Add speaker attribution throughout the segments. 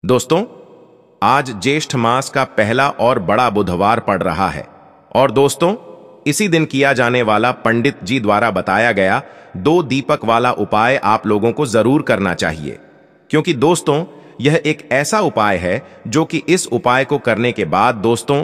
Speaker 1: दोस्तों, आज ज्येष्ठ मास का पहला और बड़ा बुधवार पड़ रहा है और दोस्तों, इसी दिन किया जाने वाला पंडित जी द्वारा बताया गया 2 दीपक वाला उपाय आप लोगों को जरूर करना चाहिए, क्योंकि दोस्तों यह एक ऐसा उपाय है जो कि इस उपाय को करने के बाद दोस्तों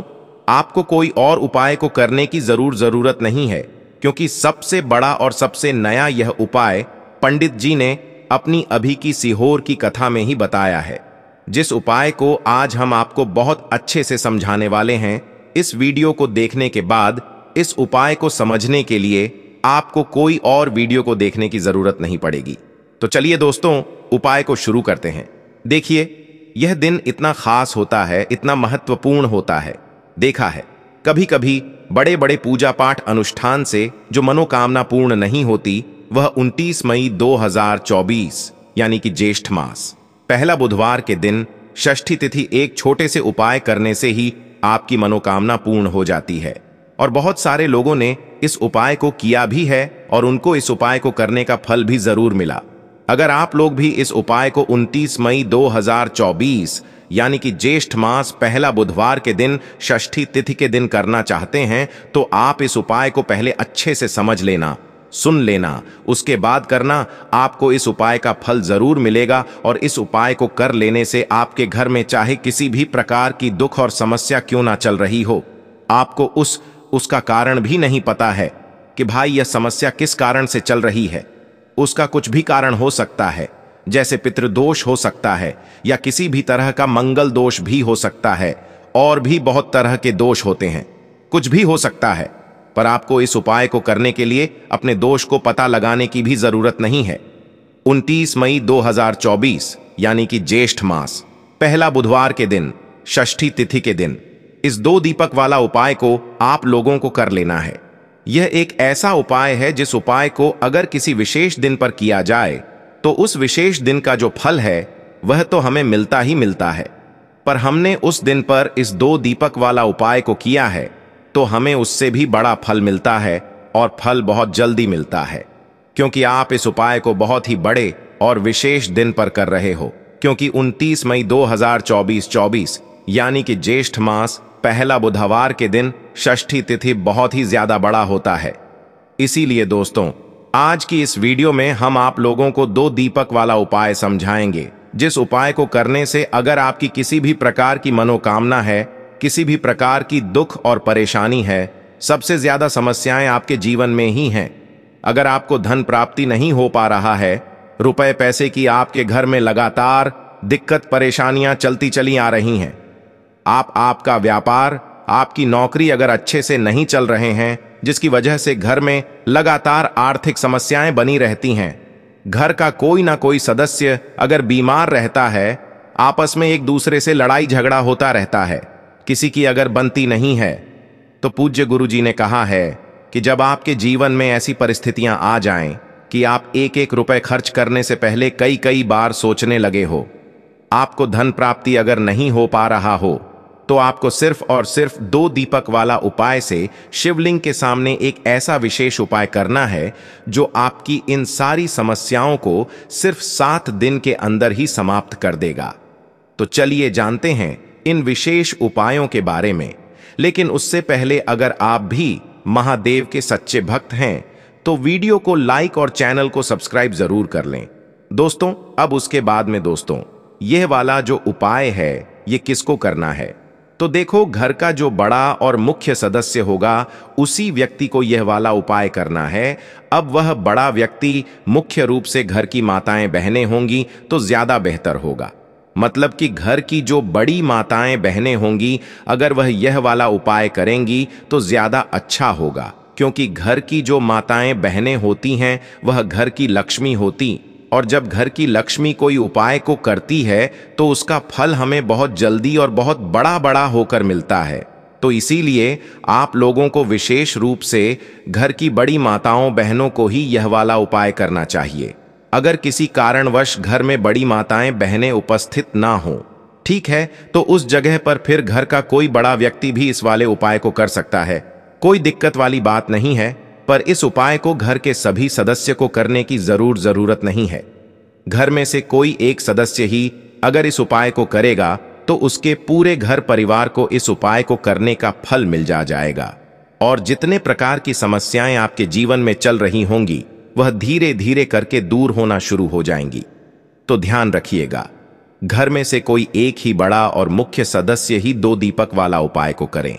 Speaker 1: आपको कोई और उपाय को करने की जरूरत नहीं है, क्योंकि सबसे बड़ा और सबसे नया यह उपाय पंडित जी ने अपनी अभी की सीहोर की कथा में ही बताया है, जिस उपाय को आज हम आपको बहुत अच्छे से समझाने वाले हैं। इस वीडियो को देखने के बाद इस उपाय को समझने के लिए आपको कोई और वीडियो को देखने की जरूरत नहीं पड़ेगी। तो चलिए दोस्तों, उपाय को शुरू करते हैं। देखिए, यह दिन इतना खास होता है, इतना महत्वपूर्ण होता है। देखा है कभी कभी बड़े बड़े पूजा पाठ अनुष्ठान से जो मनोकामना पूर्ण नहीं होती, वह 29 मई 2024 यानी कि ज्येष्ठ मास पहला बुधवार के दिन षष्ठी तिथि एक छोटे से उपाय करने से ही आपकी मनोकामना पूर्ण हो जाती है। और बहुत सारे लोगों ने इस उपाय को किया भी है और उनको इस उपाय को करने का फल भी जरूर मिला। अगर आप लोग भी इस उपाय को 29 मई 2024 यानी कि ज्येष्ठ मास पहला बुधवार के दिन षष्ठी तिथि के दिन करना चाहते हैं, तो आप इस उपाय को पहले अच्छे से समझ लेना, सुन लेना, उसके बाद करना। आपको इस उपाय का फल जरूर मिलेगा और इस उपाय को कर लेने से आपके घर में चाहे किसी भी प्रकार की दुख और समस्या क्यों ना चल रही हो, आपको उसका कारण भी नहीं पता है कि भाई यह समस्या किस कारण से चल रही है। उसका कुछ भी कारण हो सकता है, जैसे पितृदोष हो सकता है या किसी भी तरह का मंगल दोष भी हो सकता है, और भी बहुत तरह के दोष होते हैं, कुछ भी हो सकता है। पर आपको इस उपाय को करने के लिए अपने दोष को पता लगाने की भी जरूरत नहीं है। 29 मई 2024 यानी कि ज्येष्ठ मास पहला बुधवार के दिन षष्ठी तिथि के दिन इस 2 दीपक वाला उपाय को आप लोगों को कर लेना है। यह एक ऐसा उपाय है जिस उपाय को अगर किसी विशेष दिन पर किया जाए तो उस विशेष दिन का जो फल है वह तो हमें मिलता ही मिलता है, पर हमने उस दिन पर इस 2 दीपक वाला उपाय को किया है तो हमें उससे भी बड़ा फल मिलता है, और फल बहुत जल्दी मिलता है, क्योंकि आप इस उपाय को बहुत ही बड़े और विशेष दिन पर कर रहे हो। क्योंकि 29 मई 2024 यानी कि ज्येष्ठ मास पहला बुधवार के दिन षष्ठी तिथि बहुत ही ज्यादा बड़ा होता है। इसीलिए दोस्तों, आज की इस वीडियो में हम आप लोगों को 2 दीपक वाला उपाय समझाएंगे, जिस उपाय को करने से अगर आपकी किसी भी प्रकार की मनोकामना है, किसी भी प्रकार की दुख और परेशानी है, सबसे ज्यादा समस्याएं आपके जीवन में ही हैं। अगर आपको धन प्राप्ति नहीं हो पा रहा है, रुपए पैसे की आपके घर में लगातार दिक्कत परेशानियां चलती चली आ रही हैं, आपका व्यापार, आपकी नौकरी अगर अच्छे से नहीं चल रहे हैं, जिसकी वजह से घर में लगातार आर्थिक समस्याएं बनी रहती हैं, घर का कोई ना कोई सदस्य अगर बीमार रहता है, आपस में एक दूसरे से लड़ाई झगड़ा होता रहता है, किसी की अगर बनती नहीं है, तो पूज्य गुरुजी ने कहा है कि जब आपके जीवन में ऐसी परिस्थितियां आ जाएं कि आप एक रुपए खर्च करने से पहले कई बार सोचने लगे हो, आपको धन प्राप्ति अगर नहीं हो पा रहा हो, तो आपको सिर्फ और सिर्फ 2 दीपक वाला उपाय से शिवलिंग के सामने एक ऐसा विशेष उपाय करना है जो आपकी इन सारी समस्याओं को सिर्फ 7 दिन के अंदर ही समाप्त कर देगा। तो चलिए जानते हैं इन विशेष उपायों के बारे में। लेकिन उससे पहले अगर आप भी महादेव के सच्चे भक्त हैं तो वीडियो को लाइक और चैनल को सब्सक्राइब जरूर कर लें। दोस्तों, अब उसके बाद में दोस्तों, यह वाला जो उपाय है ये किसको करना है? तो देखो, घर का जो बड़ा और मुख्य सदस्य होगा उसी व्यक्ति को यह वाला उपाय करना है। अब वह बड़ा व्यक्ति मुख्य रूप से घर की माताएं बहनें होंगी तो ज्यादा बेहतर होगा। मतलब कि घर की जो बड़ी माताएं बहनें होंगी, अगर वह यह वाला उपाय करेंगी तो ज्यादा अच्छा होगा, क्योंकि घर की जो माताएं बहनें होती हैं वह घर की लक्ष्मी होती, और जब घर की लक्ष्मी कोई उपाय को करती है तो उसका फल हमें बहुत जल्दी और बहुत बड़ा होकर मिलता है। तो इसीलिए आप लोगों को विशेष रूप से घर की बड़ी माताओं बहनों को ही यह वाला उपाय करना चाहिए। अगर किसी कारणवश घर में बड़ी माताएं बहनें उपस्थित ना हो, ठीक है, तो उस जगह पर फिर घर का कोई बड़ा व्यक्ति भी इस वाले उपाय को कर सकता है, कोई दिक्कत वाली बात नहीं है। पर इस उपाय को घर के सभी सदस्य को करने की जरूरत नहीं है। घर में से कोई एक सदस्य ही अगर इस उपाय को करेगा तो उसके पूरे घर परिवार को इस उपाय को करने का फल मिल जाएगा और जितने प्रकार की समस्याएं आपके जीवन में चल रही होंगी वह धीरे धीरे करके दूर होना शुरू हो जाएंगी। तो ध्यान रखिएगा, घर में से कोई एक ही बड़ा और मुख्य सदस्य ही 2 दीपक वाला उपाय को करें।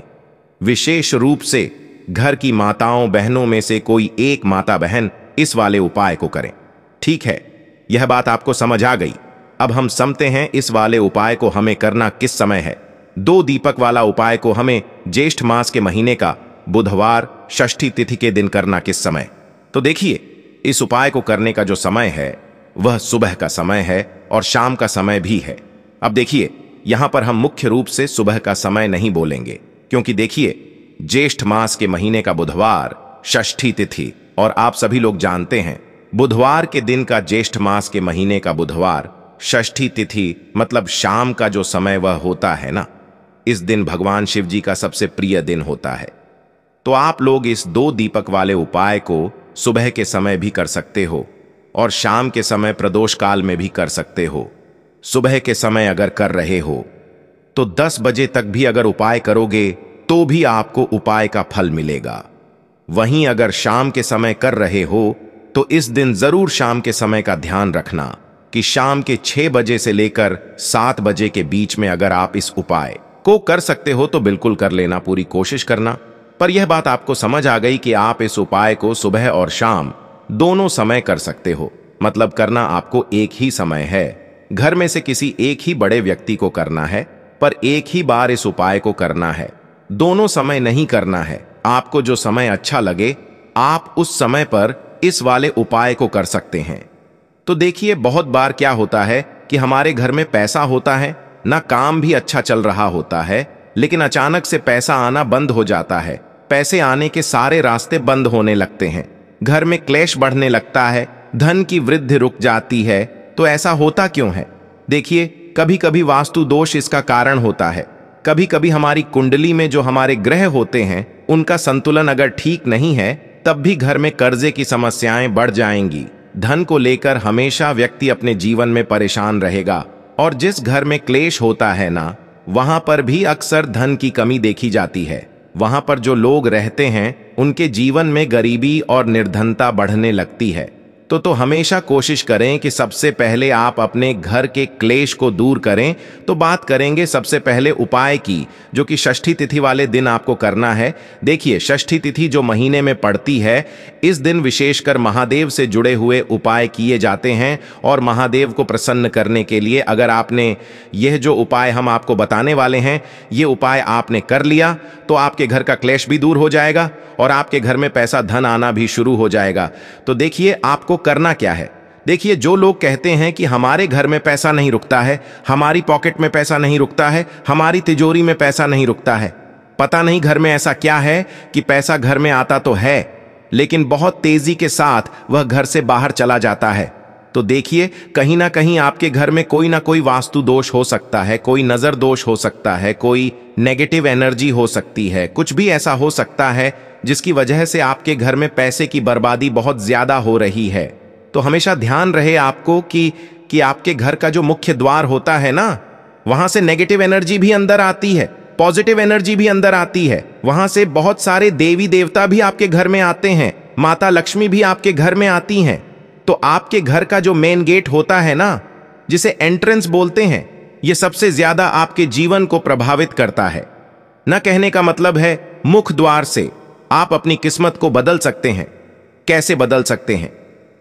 Speaker 1: विशेष रूप से घर की माताओं बहनों में से कोई एक माता बहन इस वाले उपाय को करें। ठीक है, यह बात आपको समझ आ गई। अब हम समझते हैं इस वाले उपाय को हमें करना किस समय है। 2 दीपक वाला उपाय को हमें ज्येष्ठ मास के महीने का बुधवार षष्ठी तिथि के दिन करना किस समय। तो देखिए, इस उपाय को करने का जो समय है वह सुबह का समय है और शाम का समय भी है। अब देखिए, यहां पर हम मुख्य रूप से सुबह का समय नहीं बोलेंगे, क्योंकि देखिए ज्येष्ठ मास के महीने का बुधवार षष्ठी तिथि, और आप सभी लोग जानते हैं बुधवार के दिन का ज्येष्ठ मास के महीने का बुधवार षष्ठी तिथि मतलब शाम का जो समय वह होता है ना, इस दिन भगवान शिव जी का सबसे प्रिय दिन होता है। तो आप लोग इस 2 दीपक वाले उपाय को सुबह के समय भी कर सकते हो और शाम के समय प्रदोष काल में भी कर सकते हो। सुबह के समय अगर कर रहे हो तो 10 बजे तक भी अगर उपाय करोगे तो भी आपको उपाय का फल मिलेगा। वहीं अगर शाम के समय कर रहे हो तो इस दिन जरूर शाम के समय का ध्यान रखना कि शाम के 6 बजे से लेकर 7 बजे के बीच में अगर आप इस उपाय को कर सकते हो तो बिल्कुल कर लेना, पूरी कोशिश करना। पर यह बात आपको समझ आ गई कि आप इस उपाय को सुबह और शाम दोनों समय कर सकते हो, मतलब करना आपको एक ही समय है। घर में से किसी एक ही बड़े व्यक्ति को करना है, पर एक ही बार इस उपाय को करना है, दोनों समय नहीं करना है। आपको जो समय अच्छा लगे आप उस समय पर इस वाले उपाय को कर सकते हैं। तो देखिए, बहुत बार क्या होता है कि हमारे घर में पैसा होता है ना, काम भी अच्छा चल रहा होता है, लेकिन अचानक से पैसा आना बंद हो जाता है। पैसे आने के सारे रास्ते बंद होने लगते हैं, घर में क्लेश बढ़ने लगता है, धन की वृद्धि रुक जाती है। तो ऐसा होता क्यों है? देखिए, कभी कभी वास्तु दोष इसका कारण होता है। कभी कभी हमारी कुंडली में जो हमारे ग्रह होते हैं उनका संतुलन अगर ठीक नहीं है तब भी घर में कर्जे की समस्याएं बढ़ जाएंगी। धन को लेकर हमेशा व्यक्ति अपने जीवन में परेशान रहेगा और जिस घर में क्लेश होता है ना, वहां पर भी अक्सर धन की कमी देखी जाती है। वहां पर जो लोग रहते हैं उनके जीवन में गरीबी और निर्धनता बढ़ने लगती है। तो हमेशा कोशिश करें कि सबसे पहले आप अपने घर के क्लेश को दूर करें। तो बात करेंगे सबसे पहले उपाय की, जो कि षष्ठी तिथि वाले दिन आपको करना है। देखिए, षष्ठी तिथि जो महीने में पड़ती है, इस दिन विशेषकर महादेव से जुड़े हुए उपाय किए जाते हैं और महादेव को प्रसन्न करने के लिए अगर आपने यह जो उपाय हम आपको बताने वाले हैं, ये उपाय आपने कर लिया तो आपके घर का क्लेश भी दूर हो जाएगा और आपके घर में पैसा धन आना भी शुरू हो जाएगा। तो देखिए, आपको करना क्या है। देखिए, जो लोग कहते हैं कि हमारे घर में पैसा नहीं रुकता है, हमारी पॉकेट में पैसा नहीं रुकता है, हमारी तिजोरी में पैसा नहीं रुकता है, पता नहीं घर में ऐसा क्या है कि पैसा घर में आता तो है लेकिन बहुत तेजी के साथ वह घर से बाहर चला जाता है। तो देखिए, कहीं ना कहीं आपके घर में कोई ना कोई वास्तु दोष हो सकता है, कोई नजर दोष हो सकता है, कोई नेगेटिव एनर्जी हो सकती है, कुछ भी ऐसा हो सकता है जिसकी वजह से आपके घर में पैसे की बर्बादी बहुत ज्यादा हो रही है। तो हमेशा ध्यान रहे आपको कि आपके घर का जो मुख्य द्वार होता है ना, वहां से नेगेटिव एनर्जी भी अंदर आती है, पॉजिटिव एनर्जी भी अंदर आती है। वहां से बहुत सारे देवी देवता भी आपके घर में आते हैं, माता लक्ष्मी भी आपके घर में आती हैं। तो आपके घर का जो मेन गेट होता है ना, जिसे एंट्रेंस बोलते हैं, यह सबसे ज्यादा आपके जीवन को प्रभावित करता है। न कहने का मतलब है मुख द्वार से आप अपनी किस्मत को बदल सकते हैं। कैसे बदल सकते हैं?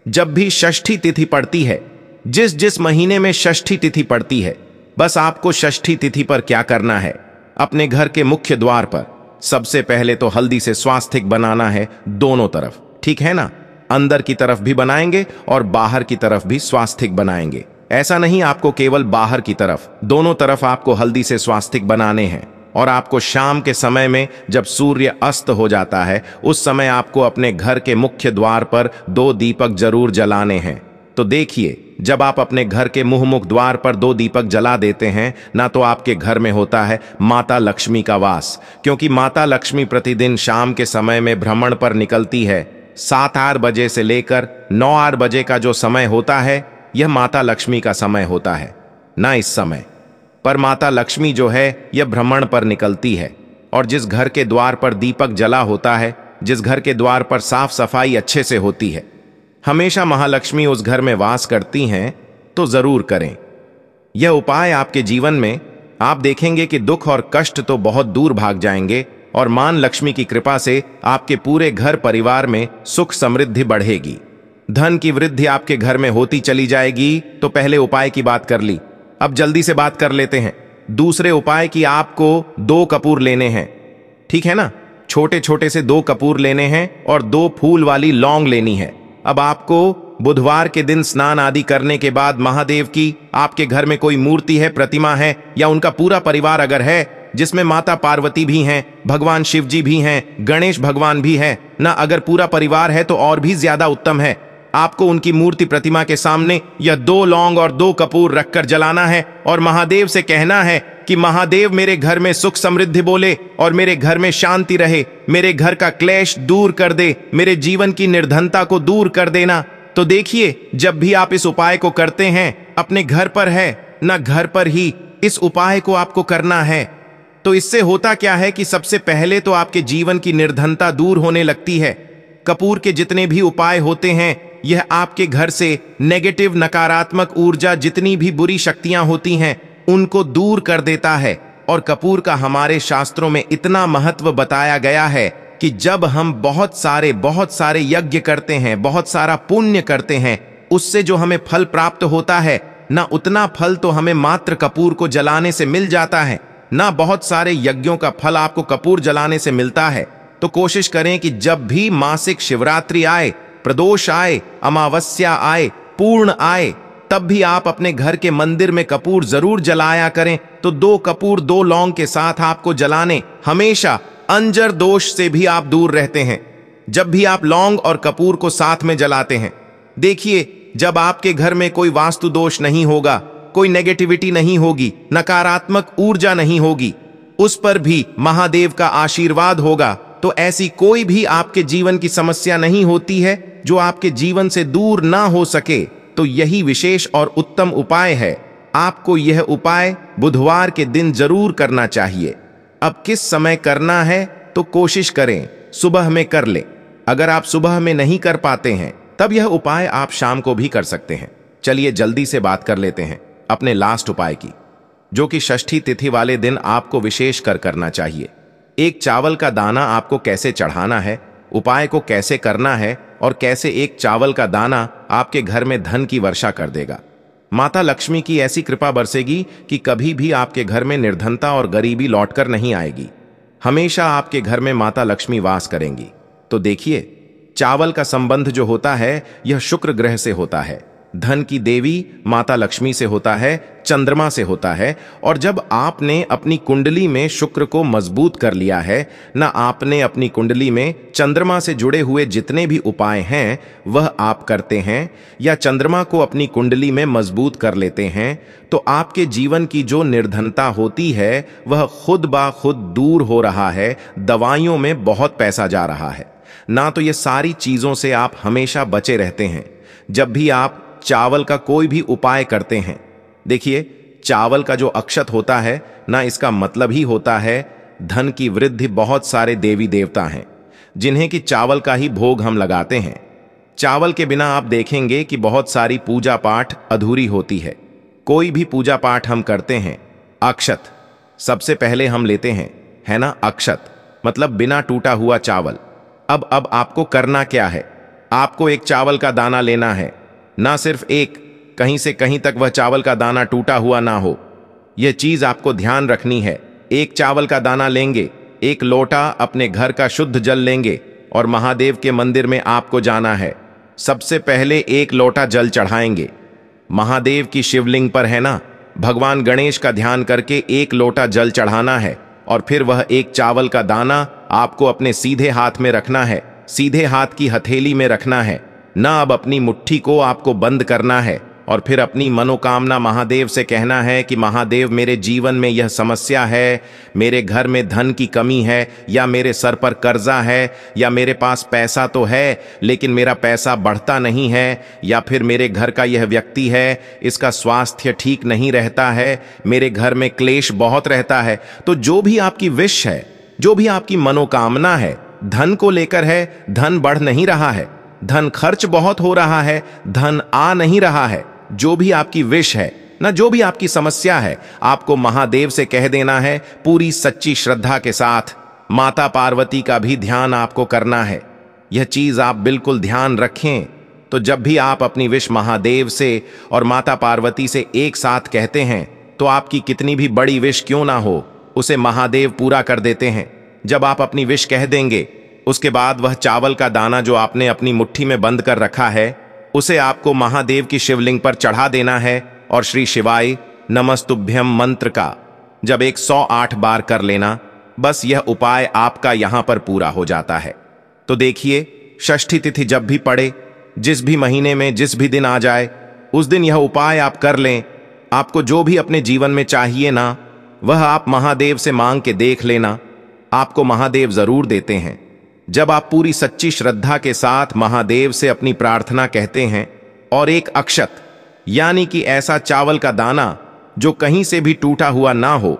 Speaker 1: जब भी षष्ठी तिथि पड़ती है, जिस महीने में षष्ठी तिथि पड़ती है, बस आपको षष्ठी तिथि पर क्या करना है, अपने घर के मुख्य द्वार पर सबसे पहले तो हल्दी से स्वास्तिक बनाना है दोनों तरफ। ठीक है ना? अंदर की तरफ भी बनाएंगे और बाहर की तरफ भी स्वास्तिक बनाएंगे। ऐसा नहीं आपको केवल बाहर की तरफ, दोनों तरफ आपको हल्दी से स्वास्तिक बनाने हैं। और आपको शाम के समय में जब सूर्य अस्त हो जाता है, उस समय आपको अपने घर के मुख्य द्वार पर 2 दीपक जरूर जलाने हैं। तो देखिए, जब आप अपने घर के मुख द्वार पर 2 दीपक जला देते हैं ना, तो आपके घर में होता है माता लक्ष्मी का वास। क्योंकि माता लक्ष्मी प्रतिदिन शाम के समय में भ्रमण पर निकलती है। 7-8 बजे से लेकर 9-8 बजे का जो समय होता है, यह माता लक्ष्मी का समय होता है। ना इस समय। पर माता लक्ष्मी जो है यह भ्रमण पर निकलती है, और जिस घर के द्वार पर दीपक जला होता है, जिस घर के द्वार पर साफ सफाई अच्छे से होती है, हमेशा महालक्ष्मी उस घर में वास करती हैं। तो जरूर करें यह उपाय। आपके जीवन में आप देखेंगे कि दुख और कष्ट तो बहुत दूर भाग जाएंगे, और मां लक्ष्मी की कृपा से आपके पूरे घर परिवार में सुख समृद्धि बढ़ेगी। धन की वृद्धि आपके घर में होती चली जाएगी। तो पहले उपाय की बात कर ली, अब जल्दी से बात कर लेते हैं दूसरे उपाय की। आपको 2 कपूर लेने हैं, ठीक है ना। छोटे छोटे से 2 कपूर लेने हैं और 2 फूल वाली लौंग लेनी है। अब आपको बुधवार के दिन स्नान आदि करने के बाद महादेव की, आपके घर में कोई मूर्ति है, प्रतिमा है, या उनका पूरा परिवार अगर है, जिसमें माता पार्वती भी हैं, भगवान शिव जी भी हैं, गणेश भगवान भी हैं ना, अगर पूरा परिवार है तो और भी ज्यादा उत्तम है। आपको उनकी मूर्ति प्रतिमा के सामने यह 2 लौंग और 2 कपूर रखकर जलाना है, और महादेव से कहना है कि महादेव मेरे घर में सुख समृद्धि बोले, और मेरे घर में शांति रहे, मेरे घर का क्लेश दूर कर दे, मेरे जीवन की निर्धनता को दूर कर देना। तो देखिए, जब भी आप इस उपाय को करते हैं, अपने घर पर है ना, घर पर ही इस उपाय को आपको करना है। तो इससे होता क्या है कि सबसे पहले तो आपके जीवन की निर्धनता दूर होने लगती है। कपूर के जितने भी उपाय होते हैं, यह आपके घर से नेगेटिव, नकारात्मक ऊर्जा, जितनी भी बुरी शक्तियां होती हैं, उनको दूर कर देता है। और कपूर का हमारे शास्त्रों में इतना महत्व बताया गया है कि जब हम बहुत सारे यज्ञ करते हैं, बहुत सारा पुण्य करते हैं, उससे जो हमें फल प्राप्त होता है ना, उतना फल तो हमें मात्र कपूर को जलाने से मिल जाता है ना। बहुत सारे यज्ञों का फल आपको कपूर जलाने से मिलता है। तो कोशिश करें कि जब भी मासिक शिवरात्रि आए, प्रदोष आए, अमावस्या आए, पूर्ण आए, तब भी आप अपने घर के मंदिर में कपूर जरूर जलाया करें। तो 2 कपूर 2 लौंग के साथ आपको जलाने। हमेशा अंजर दोष से भी आप दूर रहते हैं जब भी आप लौंग और कपूर को साथ में जलाते हैं। देखिए, जब आपके घर में कोई वास्तु दोष नहीं होगा, कोई नेगेटिविटी नहीं होगी, नकारात्मक ऊर्जा नहीं होगी, उस पर भी महादेव का आशीर्वाद होगा। तो ऐसी कोई भी आपके जीवन की समस्या नहीं होती है जो आपके जीवन से दूर ना हो सके। तो यही विशेष और उत्तम उपाय है। आपको यह उपाय बुधवार के दिन जरूर करना चाहिए। अब किस समय करना है, तो कोशिश करें सुबह में कर ले। अगर आप सुबह में नहीं कर पाते हैं, तब यह उपाय आप शाम को भी कर सकते हैं। चलिए जल्दी से बात कर लेते हैं अपने लास्ट उपाय की, जो कि षष्ठी तिथि वाले दिन आपको विशेष कर करना चाहिए। एक चावल का दाना आपको कैसे चढ़ाना है, उपाय को कैसे करना है, और कैसे एक चावल का दाना आपके घर में धन की वर्षा कर देगा। माता लक्ष्मी की ऐसी कृपा बरसेगी कि कभी भी आपके घर में निर्धनता और गरीबी लौटकर नहीं आएगी। हमेशा आपके घर में माता लक्ष्मी वास करेंगी। तो देखिए, चावल का संबंध जो होता है, यह शुक्र ग्रह से होता है। धन की देवी माता लक्ष्मी से होता है, चंद्रमा से होता है। और जब आपने अपनी कुंडली में शुक्र को मजबूत कर लिया है ना, आपने अपनी कुंडली में चंद्रमा से जुड़े हुए जितने भी उपाय हैं वह आप करते हैं, या चंद्रमा को अपनी कुंडली में मजबूत कर लेते हैं, तो आपके जीवन की जो निर्धनता होती है वह खुद ब खुद दूर हो रहा है। दवाइयों में बहुत पैसा जा रहा है ना, तो ये सारी चीजों से आप हमेशा बचे रहते हैं जब भी आप चावल का कोई भी उपाय करते हैं। देखिए, चावल का जो अक्षत होता है ना, इसका मतलब ही होता है धन की वृद्धि। बहुत सारे देवी देवता हैं जिन्हें कि चावल का ही भोग हम लगाते हैं। चावल के बिना आप देखेंगे कि बहुत सारी पूजा पाठ अधूरी होती है। कोई भी पूजा पाठ हम करते हैं, अक्षत सबसे पहले हम लेते हैं, है ना। अक्षत मतलब बिना टूटा हुआ चावल। अब आपको करना क्या है, आपको एक चावल का दाना लेना है, ना सिर्फ एक, कहीं से कहीं तक वह चावल का दाना टूटा हुआ ना हो। यह चीज आपको ध्यान रखनी है। एक चावल का दाना लेंगे, एक लोटा अपने घर का शुद्ध जल लेंगे, और महादेव के मंदिर में आपको जाना है। सबसे पहले एक लोटा जल चढ़ाएंगे महादेव की शिवलिंग पर, है ना। भगवान गणेश का ध्यान करके एक लोटा जल चढ़ाना है, और फिर वह एक चावल का दाना आपको अपने सीधे हाथ में रखना है, सीधे हाथ की हथेली में रखना है ना। अब अपनी मुट्ठी को आपको बंद करना है, और फिर अपनी मनोकामना महादेव से कहना है कि महादेव, मेरे जीवन में यह समस्या है, मेरे घर में धन की कमी है, या मेरे सर पर कर्जा है, या मेरे पास पैसा तो है लेकिन मेरा पैसा बढ़ता नहीं है, या फिर मेरे घर का यह व्यक्ति है, इसका स्वास्थ्य ठीक नहीं रहता है, मेरे घर में क्लेश बहुत रहता है। तो जो भी आपकी विश है, जो भी आपकी मनोकामना है, धन को लेकर है, धन बढ़ नहीं रहा है, धन खर्च बहुत हो रहा है, धन आ नहीं रहा है, जो भी आपकी विश है ना, जो भी आपकी समस्या है, आपको महादेव से कह देना है पूरी सच्ची श्रद्धा के साथ। माता पार्वती का भी ध्यान आपको करना है, यह चीज आप बिल्कुल ध्यान रखें। तो जब भी आप अपनी विश महादेव से और माता पार्वती से एक साथ कहते हैं, तो आपकी कितनी भी बड़ी विश क्यों ना हो, उसे महादेव पूरा कर देते हैं। जब आप अपनी विश कह देंगे, उसके बाद वह चावल का दाना जो आपने अपनी मुट्ठी में बंद कर रखा है, उसे आपको महादेव की शिवलिंग पर चढ़ा देना है और श्री शिवाय नमस्तुभ्यम मंत्र का जब 108 बार कर लेना, बस यह उपाय आपका यहां पर पूरा हो जाता है। तो देखिए, षष्ठी तिथि जब भी पड़े, जिस भी महीने में जिस भी दिन आ जाए, उस दिन यह उपाय आप कर लें। आपको जो भी अपने जीवन में चाहिए ना, वह आप महादेव से मांग के देख लेना, आपको महादेव जरूर देते हैं। जब आप पूरी सच्ची श्रद्धा के साथ महादेव से अपनी प्रार्थना कहते हैं और एक अक्षत यानी कि ऐसा चावल का दाना जो कहीं से भी टूटा हुआ ना हो,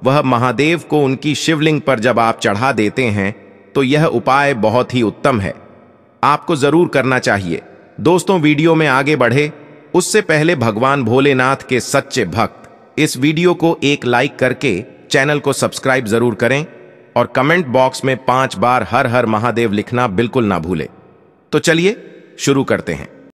Speaker 1: वह महादेव को उनकी शिवलिंग पर जब आप चढ़ा देते हैं, तो यह उपाय बहुत ही उत्तम है, आपको जरूर करना चाहिए। दोस्तों, वीडियो में आगे बढ़े उससे पहले भगवान भोलेनाथ के सच्चे भक्त इस वीडियो को एक लाइक करके चैनल को सब्सक्राइब जरूर करें और कमेंट बॉक्स में 5 बार हर हर महादेव लिखना बिल्कुल ना भूलें। तो चलिए शुरू करते हैं।